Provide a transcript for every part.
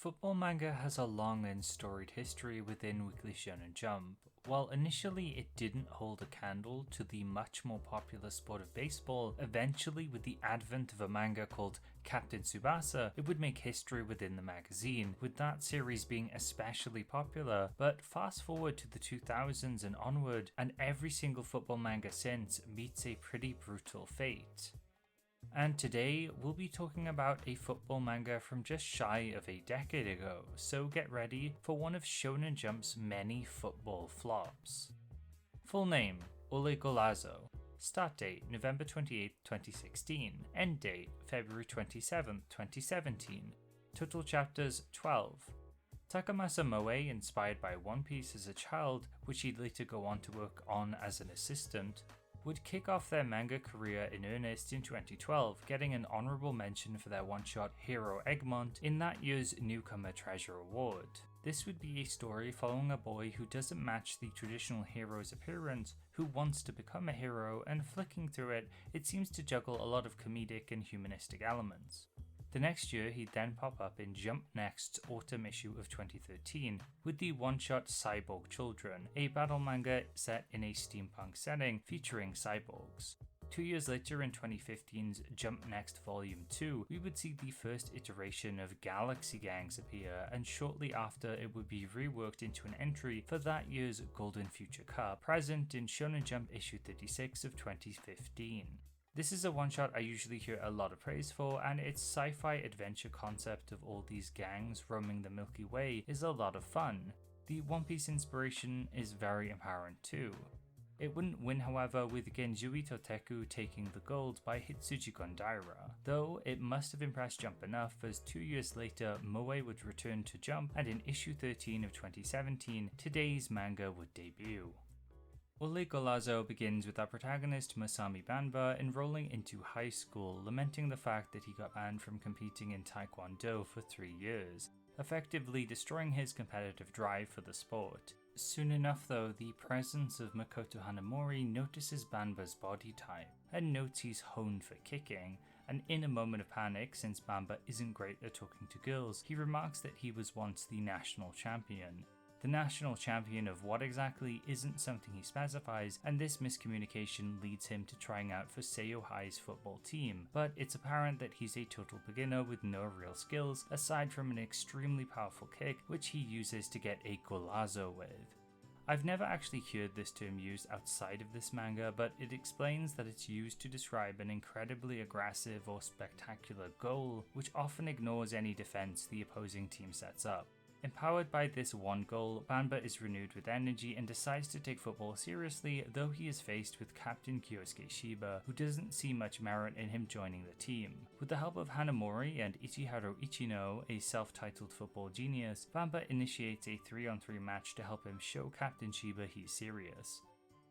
Football manga has a long and storied history within Weekly Shonen Jump. While initially it didn't hold a candle to the much more popular sport of baseball, eventually with the advent of a manga called Captain Tsubasa, it would make history within the magazine, with that series being especially popular. But fast forward to the 2000s and onward, and every single football manga since meets a pretty brutal fate. And today, we'll be talking about a football manga from just shy of a decade ago, so get ready for one of Shonen Jump's many football flops. Full name, Ole Golazo. Start date, November 28, 2016. End date, February 27, 2017. Total chapters, 12. Takamasa Moe, inspired by One Piece as a child, which he'd later go on to work on as an assistant, would kick off their manga career in earnest in 2012, getting an honorable mention for their one-shot Hero Egmont in that year's Newcomer Treasure Award. This would be a story following a boy who doesn't match the traditional hero's appearance, who wants to become a hero, and flicking through it, it seems to juggle a lot of comedic and humanistic elements. The next year, he'd then pop up in Jump Next's autumn issue of 2013 with the one-shot Cyborg Children, a battle manga set in a steampunk setting featuring cyborgs. 2 years later, in 2015's Jump Next Volume 2, we would see the first iteration of Galaxy Gangs appear, and shortly after it would be reworked into an entry for that year's Golden Future Cup, present in Shonen Jump issue 36 of 2015. This is a one-shot I usually hear a lot of praise for, and its sci-fi adventure concept of all these gangs roaming the Milky Way is a lot of fun. The One Piece inspiration is very apparent too. It wouldn't win, however, with Genjui Toteku taking the gold by Hitsuji Gondaira, though it must have impressed Jump enough, as 2 years later Moe would return to Jump, and in issue 13 of 2017, today's manga would debut. Ole Golazo begins with our protagonist Masami Banba enrolling into high school, lamenting the fact that he got banned from competing in Taekwondo for 3 years, effectively destroying his competitive drive for the sport. Soon enough though, the presence of Makoto Hanamori notices Banba's body type, and notes he's honed for kicking, and in a moment of panic, since Banba isn't great at talking to girls, he remarks that he was once the national champion. The national champion of what exactly isn't something he specifies, and this miscommunication leads him to trying out for Seiyo High's football team, but it's apparent that he's a total beginner with no real skills aside from an extremely powerful kick which he uses to get a golazo with. I've never actually heard this term used outside of this manga, but it explains that it's used to describe an incredibly aggressive or spectacular goal which often ignores any defense the opposing team sets up. Empowered by this one goal, Banba is renewed with energy and decides to take football seriously, though he is faced with Captain Kyosuke Shiba, who doesn't see much merit in him joining the team. With the help of Hanamori and Ichiharo Ichino, a self-titled football genius, Banba initiates a 3-on-3 match to help him show Captain Shiba he's serious.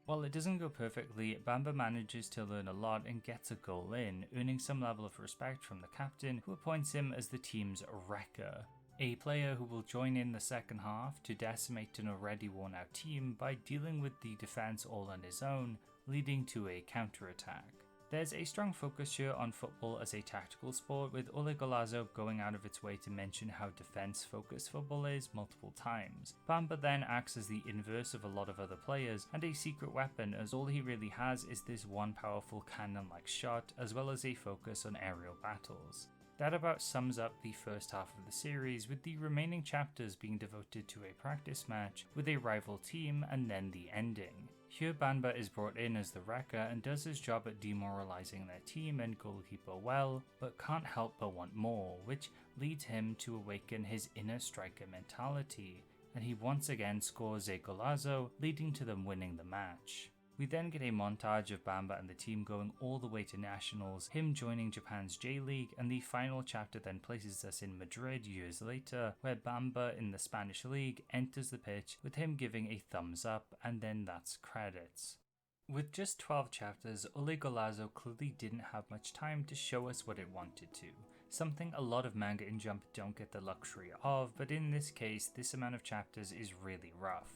While it doesn't go perfectly, Banba manages to learn a lot and gets a goal in, earning some level of respect from the captain, who appoints him as the team's wrecker, a player who will join in the second half to decimate an already worn out team by dealing with the defense all on his own, leading to a counterattack. There's a strong focus here on football as a tactical sport, with Ole Golazo going out of its way to mention how defense-focused football is multiple times. Banba then acts as the inverse of a lot of other players, and a secret weapon, as all he really has is this one powerful cannon-like shot, as well as a focus on aerial battles. That about sums up the first half of the series, with the remaining chapters being devoted to a practice match with a rival team and then the ending. Here Banba is brought in as the wrecker and does his job at demoralizing their team and goalkeeper well, but can't help but want more, which leads him to awaken his inner striker mentality, and he once again scores a golazo, leading to them winning the match. We then get a montage of Banba and the team going all the way to nationals, him joining Japan's J-League, and the final chapter then places us in Madrid years later, where Banba in the Spanish League enters the pitch with him giving a thumbs up, and then that's credits. With just 12 chapters, Ole Golazo clearly didn't have much time to show us what it wanted to, something a lot of manga in Jump don't get the luxury of, but in this case, this amount of chapters is really rough.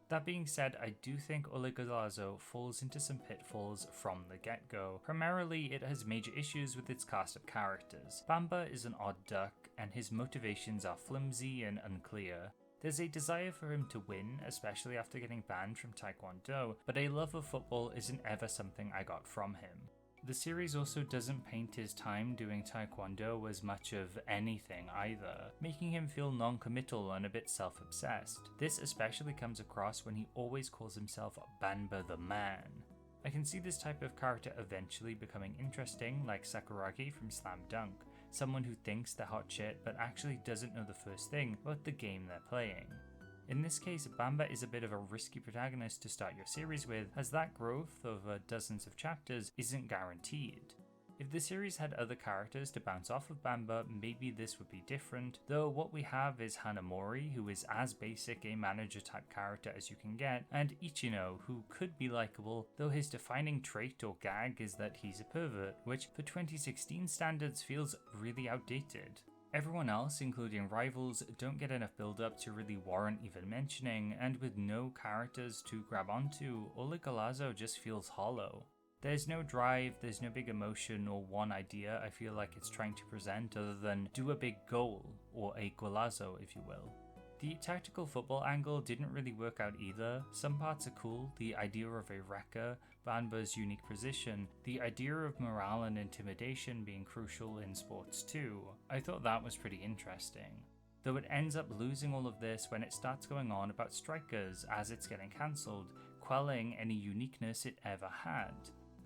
That being said, I do think Ole Golazo falls into some pitfalls from the get-go. Primarily, it has major issues with its cast of characters. Banba is an odd duck, and his motivations are flimsy and unclear. There's a desire for him to win, especially after getting banned from Taekwondo, but a love of football isn't ever something I got from him. The series also doesn't paint his time doing Taekwondo as much of anything either, making him feel non-committal and a bit self-obsessed. This especially comes across when he always calls himself Banba the Man. I can see this type of character eventually becoming interesting, like Sakuragi from Slam Dunk, someone who thinks they're hot shit but actually doesn't know the first thing about the game they're playing. In this case, Banba is a bit of a risky protagonist to start your series with, as that growth over dozens of chapters isn't guaranteed. If the series had other characters to bounce off of Banba, maybe this would be different, though what we have is Hanamori, who is as basic a manager type character as you can get, and Ichino, who could be likable, though his defining trait or gag is that he's a pervert, which for 2016 standards feels really outdated. Everyone else, including rivals, don't get enough build-up to really warrant even mentioning, and with no characters to grab onto, Ole Golazo just feels hollow. There's no drive, there's no big emotion or one idea I feel like it's trying to present other than do a big goal, or a golazo if you will. The tactical football angle didn't really work out either. Some parts are cool, the idea of a wrecker, Banba's unique position, the idea of morale and intimidation being crucial in sports too. I thought that was pretty interesting. Though it ends up losing all of this when it starts going on about strikers as it's getting cancelled, quelling any uniqueness it ever had.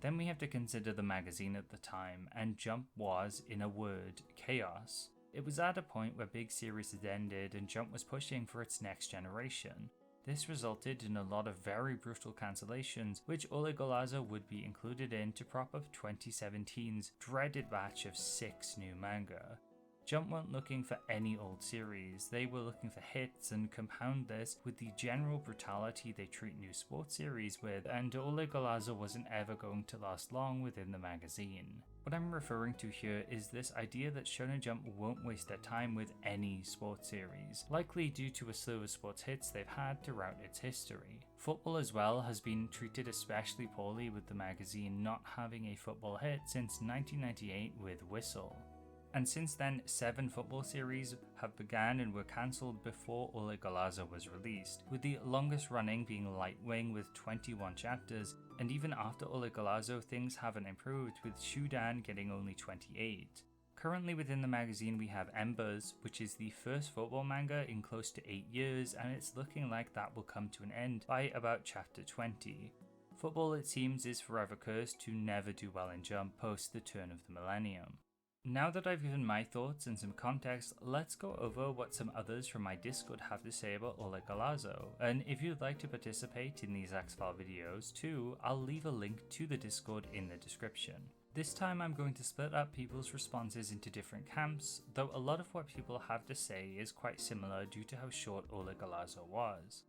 Then we have to consider the magazine at the time, and Jump was, in a word, chaos. It was at a point where big series had ended and Jump was pushing for its next generation. This resulted in a lot of very brutal cancellations, which Ole Golazo would be included in to prop up 2017's dreaded batch of 6 new manga. Jump weren't looking for any old series, they were looking for hits, and compound this with the general brutality they treat new sports series with, and Ole Golazo wasn't ever going to last long within the magazine. What I'm referring to here is this idea that Shonen Jump won't waste their time with any sports series, likely due to a slew of sports hits they've had throughout its history. Football as well has been treated especially poorly, with the magazine not having a football hit since 1998 with Whistle. And since then, 7 football series have begun and were cancelled before Ole Golazo was released, with the longest running being Light Wing with 21 chapters, and even after Ole Golazo things haven't improved, with Shudan getting only 28. Currently within the magazine we have Embers, which is the first football manga in close to 8 years, and it's looking like that will come to an end by about chapter 20. Football, it seems, is forever cursed to never do well in Jump post the turn of the millennium. Now that I've given my thoughts and some context, let's go over what some others from my Discord have to say about Ole Golazo. And if you'd like to participate in these X-File videos too, I'll leave a link to the Discord in the description. This time I'm going to split up people's responses into different camps, though a lot of what people have to say is quite similar due to how short Ole Golazo was.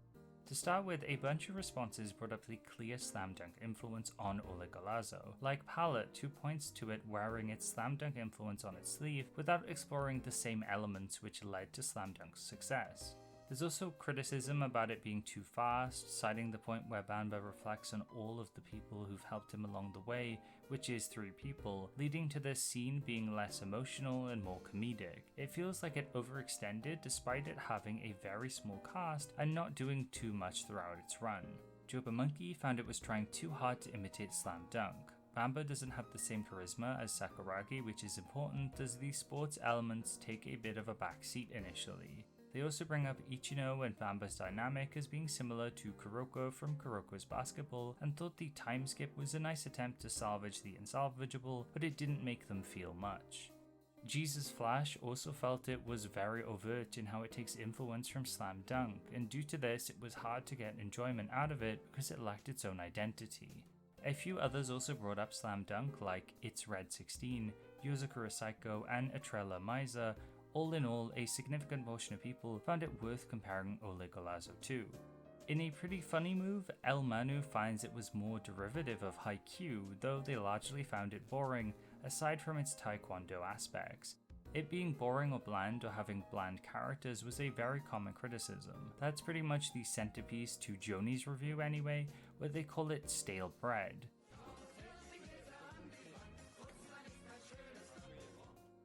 To start with, a bunch of responses brought up the clear Slam Dunk influence on Ole Golazo, like Palette, who points to it wearing its Slam Dunk influence on its sleeve without exploring the same elements which led to Slam Dunk's success. There's also criticism about it being too fast, citing the point where Banba reflects on all of the people who've helped him along the way, which is 3 people, leading to this scene being less emotional and more comedic. It feels like it overextended despite it having a very small cast and not doing too much throughout its run. Joba Monkey found it was trying too hard to imitate Slam Dunk. Banba doesn't have the same charisma as Sakuragi, which is important as these sports elements take a bit of a backseat initially. They also bring up Ichino and Banba's dynamic as being similar to Kuroko from Kuroko's Basketball, and thought the time skip was a nice attempt to salvage the unsalvageable, but it didn't make them feel much. Jesus Flash also felt it was very overt in how it takes influence from Slam Dunk, and due to this it was hard to get enjoyment out of it because it lacked its own identity. A few others also brought up Slam Dunk, like It's Red 16, Yozakura Psycho, and Atrella Miza. All in all, a significant portion of people found it worth comparing Ole Golazo to. In a pretty funny move, El Manu finds it was more derivative of Haikyuu, though they largely found it boring, aside from its taekwondo aspects. It being boring or bland or having bland characters was a very common criticism. That's pretty much the centerpiece to Joni's review anyway, where they call it stale bread.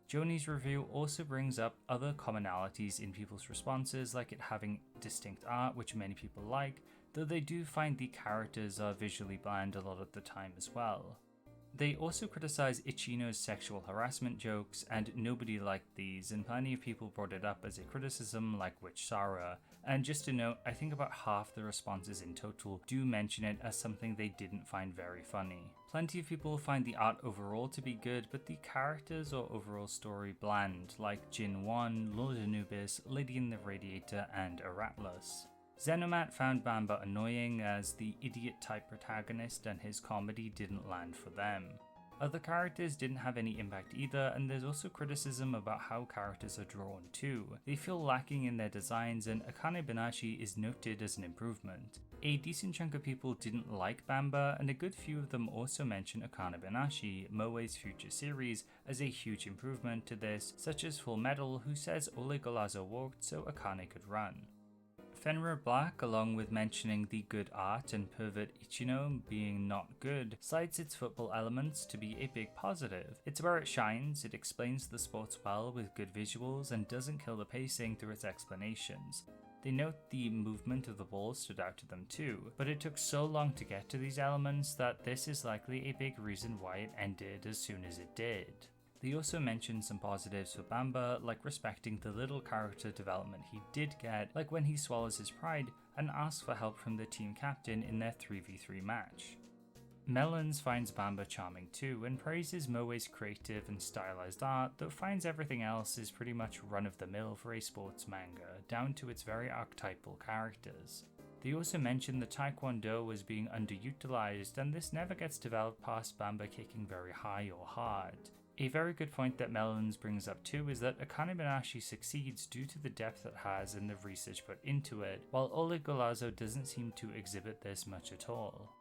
Joni's review also brings up other commonalities in people's responses, like it having distinct art, which many people like, though they do find the characters are visually bland a lot of the time as well. They also criticize Ichino's sexual harassment jokes, and nobody liked these, and plenty of people brought it up as a criticism, like Witch Sarah. And just to note, I think about half the responses in total do mention it as something they didn't find very funny. Plenty of people find the art overall to be good, but the characters or overall story bland, like Jin 1, Lord Anubis, Lady in the Radiator, and Aratlus. Zenomat found Bamba annoying as the idiot-type protagonist, and his comedy didn't land for them. Other characters didn't have any impact either, and there's also criticism about how characters are drawn too. They feel lacking in their designs, and Akanebanashi is noted as an improvement. A decent chunk of people didn't like Bamba, and a good few of them also mention Akanebanashi, Moe's future series, as a huge improvement to this, such as Full Metal, who says Ole Golazo walked so Akane could run. Fenrir Black, along with mentioning the good art and pervert Ichino being not good, cites its football elements to be a big positive. It's where it shines, it explains the sports well with good visuals, and doesn't kill the pacing through its explanations. They note the movement of the ball stood out to them too, but it took so long to get to these elements that this is likely a big reason why it ended as soon as it did. They also mention some positives for Bamba, like respecting the little character development he did get, like when he swallows his pride and asks for help from the team captain in their 3v3 match. Melons finds Bamba charming too, and praises Moe's creative and stylized art, though finds everything else is pretty much run-of-the-mill for a sports manga, down to its very archetypal characters. They also mention that Taekwondo as being underutilized, and this never gets developed past Bamba kicking very high or hard. A very good point that Melons brings up too is that Akanebanashi succeeds due to the depth it has and the research put into it, while Ole Golazo doesn't seem to exhibit this much at all.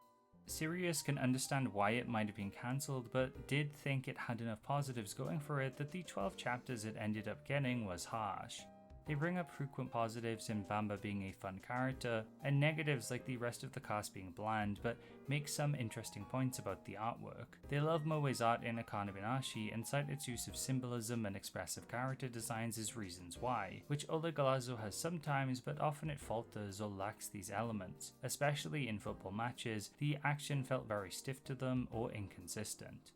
Sirius can understand why it might have been cancelled, but did think it had enough positives going for it that the 12 chapters it ended up getting was harsh. They bring up frequent positives in Bamba being a fun character, and negatives like the rest of the cast being bland, but make some interesting points about the artwork. They love Moe's art in Akanebanashi and cite its use of symbolism and expressive character designs as reasons why, which Ole Golazo has sometimes, but often it falters or lacks these elements. Especially in football matches, the action felt very stiff to them or inconsistent.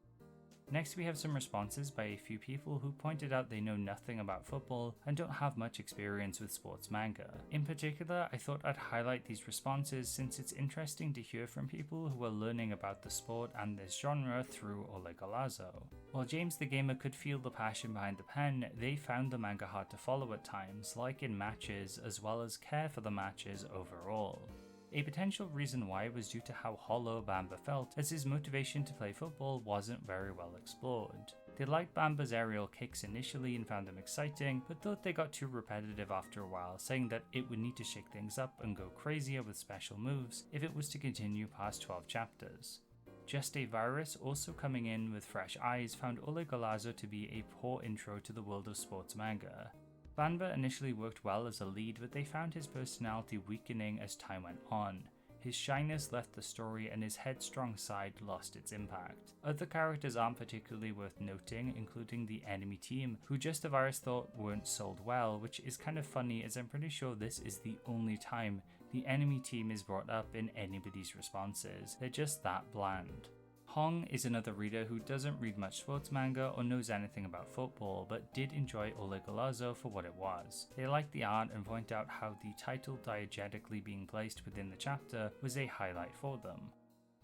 Next we have some responses by a few people who pointed out they know nothing about football and don't have much experience with sports manga. In particular, I thought I'd highlight these responses since it's interesting to hear from people who are learning about the sport and this genre through Ole Golazo. While James the Gamer could feel the passion behind the pen, they found the manga hard to follow at times, like in matches, as well as care for the matches overall. A potential reason why was due to how hollow Bamba felt, as his motivation to play football wasn't very well explored. They liked Bamba's aerial kicks initially and found them exciting, but thought they got too repetitive after a while, saying that it would need to shake things up and go crazier with special moves if it was to continue past 12 chapters. Just a Virus, also coming in with fresh eyes, found Ole Golazo to be a poor intro to the world of sports manga. Bamba initially worked well as a lead, but they found his personality weakening as time went on. His shyness left the story and his headstrong side lost its impact. Other characters aren't particularly worth noting, including the enemy team, who Just a Virus thought weren't sold well, which is kind of funny as I'm pretty sure this is the only time the enemy team is brought up in anybody's responses. They're just that bland. Hong is another reader who doesn't read much sports manga or knows anything about football, but did enjoy Ole Golazo for what it was. They liked the art and point out how the title diegetically being placed within the chapter was a highlight for them.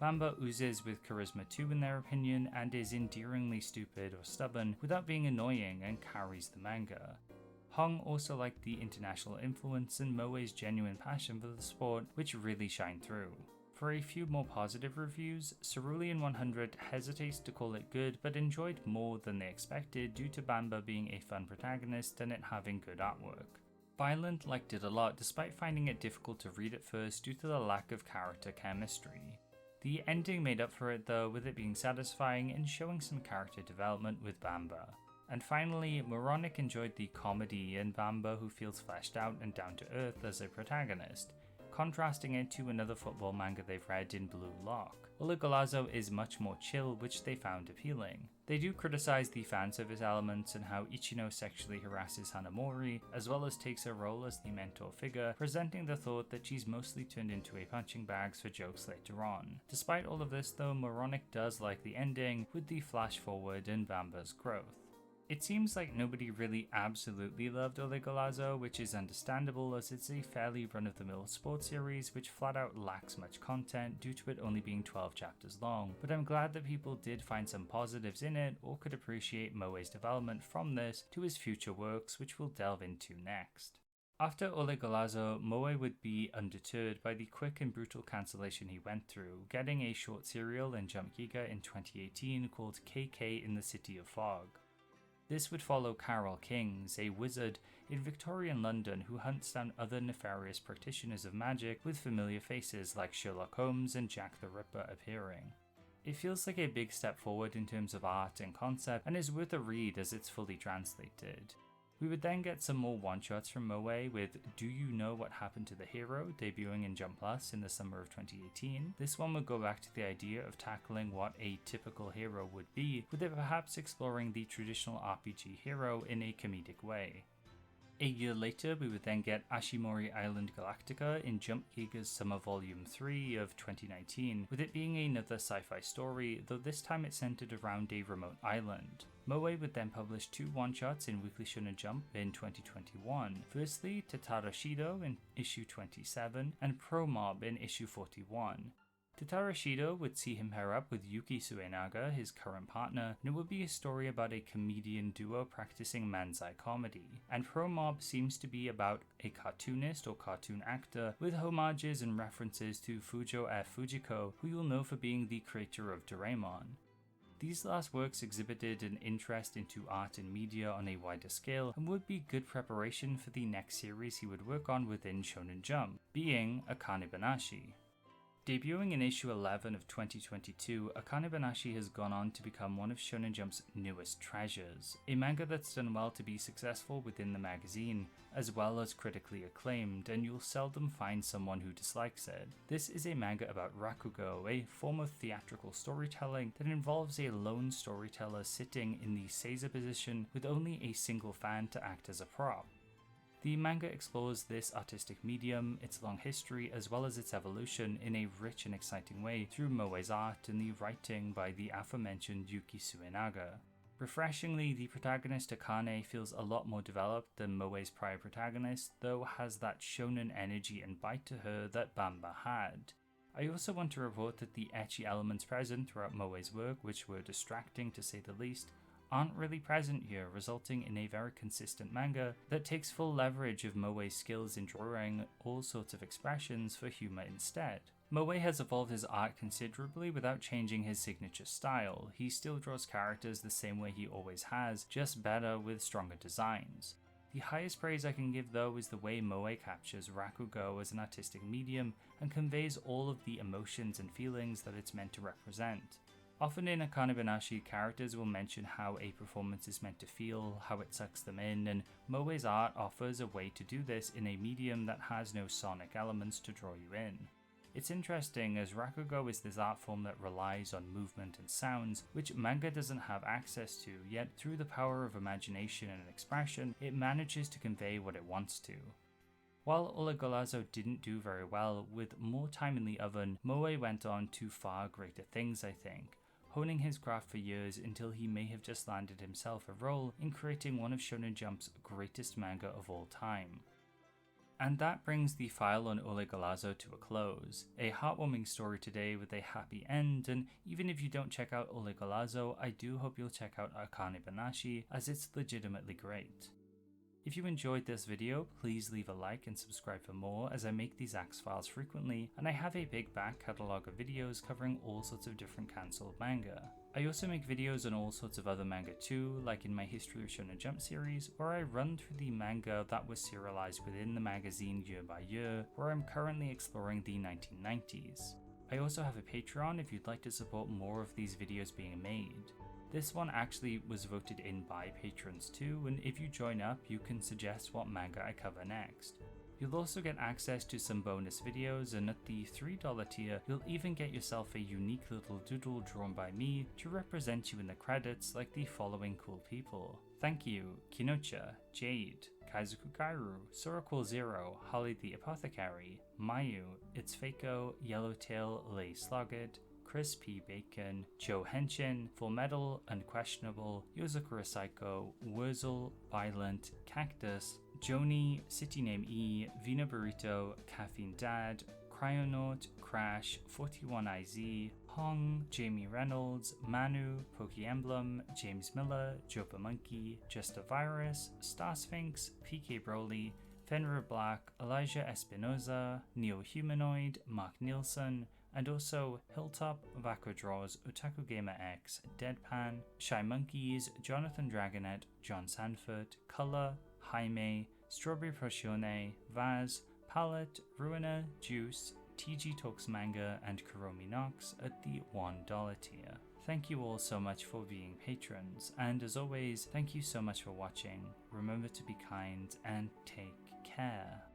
Bamba oozes with charisma too in their opinion, and is endearingly stupid or stubborn without being annoying and carries the manga. Hong also liked the international influence and Moe's genuine passion for the sport, which really shine through. For a few more positive reviews, Cerulean 100 hesitates to call it good, but enjoyed more than they expected due to Bamba being a fun protagonist and it having good artwork. Violent liked it a lot despite finding it difficult to read at first due to the lack of character chemistry. The ending made up for it though, with it being satisfying and showing some character development with Bamba. And finally, Moronic enjoyed the comedy in Bamba, who feels fleshed out and down to earth as a protagonist. contrasting it to another football manga they've read in Blue Lock. Ole Golazo is much more chill, which they found appealing. They do criticize the fanservice elements and how Ichino sexually harasses Hanamori, as well as takes her role as the mentor figure, presenting the thought that she's mostly turned into a punching bag for jokes later on. Despite all of this though, Moronic does like the ending, with the flash forward and Bamba's growth. It seems like nobody really absolutely loved Ole Golazo, which is understandable as it's a fairly run-of-the-mill sports series which flat out lacks much content due to it only being 12 chapters long, but I'm glad that people did find some positives in it or could appreciate Moe's development from this to his future works, which we'll delve into next. After Ole Golazo, Moe would be undeterred by the quick and brutal cancellation he went through, getting a short serial in Jump Giga in 2018 called KK in the City of Fog. This would follow Carol Kings, a wizard in Victorian London who hunts down other nefarious practitioners of magic with familiar faces like Sherlock Holmes and Jack the Ripper appearing. It feels like a big step forward in terms of art and concept and is worth a read as it's fully translated. We would then get some more one-shots from Moe with Do You Know What Happened to the Hero debuting in Jump Plus in the summer of 2018. This one would go back to the idea of tackling what a typical hero would be, with it perhaps exploring the traditional RPG hero in a comedic way. A year later, we would then get Ashimori Island Galactica in Jump Giga's Summer Volume 3 of 2019, with it being another sci-fi story, though this time it centered around a remote island. Moe would then publish 2 one-shots in Weekly Shonen Jump in 2021, firstly Tatara Shido in issue 27 and Pro Mob in issue 41. Tatara Shido would see him pair up with Yuki Suenaga, his current partner, and it would be a story about a comedian duo practicing manzai comedy. And Pro Mob seems to be about a cartoonist or cartoon actor with homages and references to Fujo F. Fujiko, who you'll know for being the creator of Doraemon. These last works exhibited an interest into art and media on a wider scale and would be good preparation for the next series he would work on within Shonen Jump, being Akanebanashi. Debuting in issue 11 of 2022, Akanebanashi has gone on to become one of Shonen Jump's newest treasures, a manga that's done well to be successful within the magazine, as well as critically acclaimed, and you'll seldom find someone who dislikes it. This is a manga about rakugo, a form of theatrical storytelling that involves a lone storyteller sitting in the seiza position with only a single fan to act as a prop. The manga explores this artistic medium, its long history, as well as its evolution in a rich and exciting way through Moe's art and the writing by the aforementioned Yuki Suenaga. Refreshingly, the protagonist Akane feels a lot more developed than Moe's prior protagonist, though has that shonen energy and bite to her that Bamba had. I also want to report that the ecchi elements present throughout Moe's work, which were distracting to say the least, aren't really present here, resulting in a very consistent manga that takes full leverage of Moe's skills in drawing all sorts of expressions for humor instead. Moe has evolved his art considerably without changing his signature style. He still draws characters the same way he always has, just better with stronger designs. The highest praise I can give though is the way Moe captures rakugo as an artistic medium and conveys all of the emotions and feelings that it's meant to represent. Often in Akanebanashi, characters will mention how a performance is meant to feel, how it sucks them in, and Moe's art offers a way to do this in a medium that has no sonic elements to draw you in. It's interesting as rakugo is this art form that relies on movement and sounds, which manga doesn't have access to, yet through the power of imagination and expression, it manages to convey what it wants to. While Ole Golazo didn't do very well, with more time in the oven, Moe went on to far greater things, I think, honing his craft for years until he may have just landed himself a role in creating one of Shonen Jump's greatest manga of all time. And that brings the file on Ole Golazo to a close. A heartwarming story today with a happy end, and even if you don't check out Ole Golazo, I do hope you'll check out Akanebanashi as it's legitimately great. If you enjoyed this video, please leave a like and subscribe for more as I make these Axe files frequently, and I have a big back catalogue of videos covering all sorts of different cancelled manga. I also make videos on all sorts of other manga too, like in my History of Shonen Jump series, where I run through the manga that was serialized within the magazine year by year, where I'm currently exploring the 1990s. I also have a Patreon if you'd like to support more of these videos being made. This one actually was voted in by patrons too, and if you join up, you can suggest what manga I cover next. You'll also get access to some bonus videos, and at the $3 tier, you'll even get yourself a unique little doodle drawn by me to represent you in the credits like the following cool people. Thank you, Kinocha, Jade, Kaizuku Kairu, Soraquil Zero, Holly the Apothecary, Mayu, It's Fako, Yellowtail, Lay Sloggett, Chris P. Bacon, Joe Henshin, Full Metal, Unquestionable, Yozakura Psycho, Wurzel, Violent, Cactus, Joni, City Name E, Vina Burrito, Caffeine Dad, Cryonaut, Crash, 41IZ, Hong, Jamie Reynolds, Manu, Poke Emblem, James Miller, Jopa Monkey, Just a Virus, Star Sphinx, PK Broly, Fenrir Black, Elijah Espinoza, Neo Humanoid, Mark Nielsen, and also Hilltop, Vaco Draws, Otaku Gamer X, Deadpan, Shy Monkeys, Jonathan Dragonet, John Sanford, Color, Jaime, Strawberry Prosione, Vaz, Palette, Ruiner, Juice, TG Talks Manga, and Kuromi Knox at the $1 tier. Thank you all so much for being patrons, and as always, thank you so much for watching. Remember to be kind and take care.